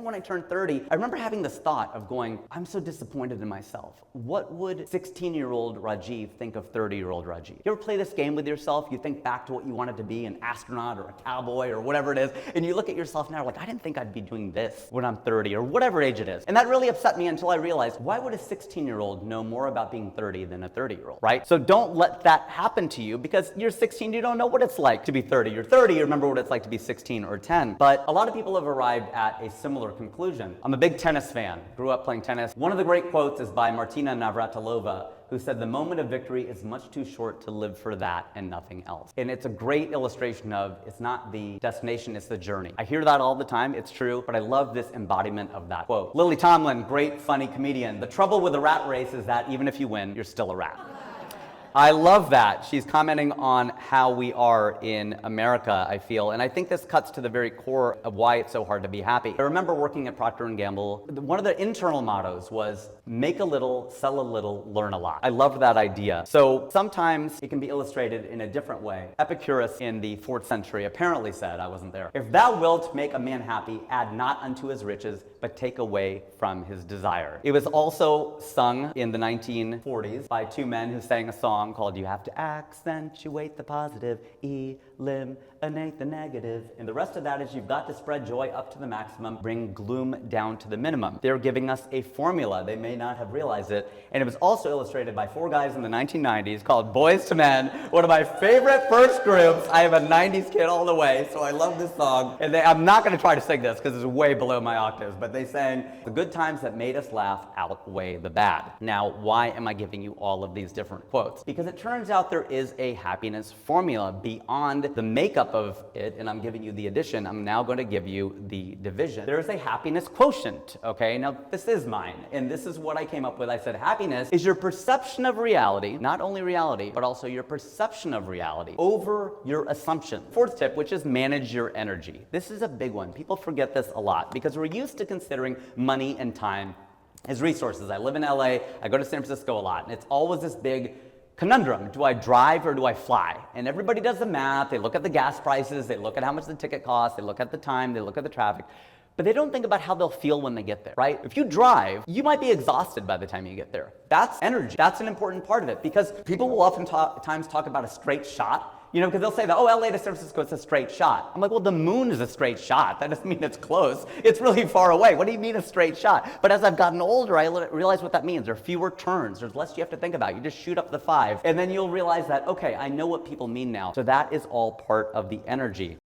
When I turned 30, I remember having this thought of going, I'm so disappointed in myself. What would 16-year-old Rajiv think of 30-year-old Rajiv? You ever play this game with yourself? You think back to what you wanted to be, an astronaut or a cowboy or whatever it is, and you look at yourself now like, I didn't think I'd be doing this when I'm 30 or whatever age it is. And that really upset me until I realized, why would a 16-year-old know more about being 30 than a 30-year-old, right? So don't let that happen to you because you're 16, you don't know what it's like to be 30. You're 30, you remember what it's like to be 16 or 10. But a lot of people have arrived at a similar conclusion. I'm a big tennis fan, grew up playing tennis. One of the great quotes is by Martina Navratilova, who said, the moment of victory is much too short to live for that and nothing else. And it's a great illustration of, it's not the destination, it's the journey. I hear that all the time, it's true, but I love this embodiment of that quote. Lily Tomlin, great funny comedian. The trouble with the rat race is that even if you win, you're still a rat. I love that. She's commenting on how we are in America, I feel, and I think this cuts to the very core of why it's so hard to be happy. I remember working at Procter & Gamble. One of the internal mottos was, make a little, sell a little, learn a lot. I loved that idea. So sometimes it can be illustrated in a different way. Epicurus in the 4th century apparently said, I wasn't there, if thou wilt make a man happy, add not unto his riches, but take away from his desire. It was also sung in the 1940s by two men who sang a song called You Have to Accentuate the Positive, Eliminate the Negative. And the rest of that is you've got to spread joy up to the maximum, bring gloom down to the minimum. They're giving us a formula. They may not have realized it. And it was also illustrated by 4 guys in the 1990s called Boyz II Men, one of my favorite first groups. I am a 90s kid all the way, so I love this song. And I'm not going to try to sing this because it's way below my octaves, but they sang, the good times that made us laugh outweigh the bad. Now, why am I giving you all of these different quotes? Because it turns out there is a happiness formula beyond the makeup of it, and I'm giving you the addition. I'm now going to give you the division. There is a happiness quotient, okay? Now, this is mine, and this is what I came up with. I said, happiness is your perception of reality, not only reality, but also your perception of reality over your assumption. 4th tip, which is manage your energy. This is a big one. People forget this a lot because we're used to considering money and time as resources. I live in LA, I go to San Francisco a lot, and it's always this big conundrum. Do I drive or do I fly? And everybody does the math. They look at the gas prices. They look at how much the ticket costs. They look at the time. They look at the traffic. But they don't think about how they'll feel when they get there, right? If you drive, you might be exhausted by the time you get there. That's energy. That's an important part of it because people will oftentimes talk about a straight shot. You know, because they'll say that, oh, LA to San Francisco, it's a straight shot. I'm like, well, the moon is a straight shot. That doesn't mean it's close. It's really far away. What do you mean a straight shot? But as I've gotten older, I realize what that means. There are fewer turns. There's less you have to think about. You just shoot up the 5. And then you'll realize that, okay, I know what people mean now. So that is all part of the energy.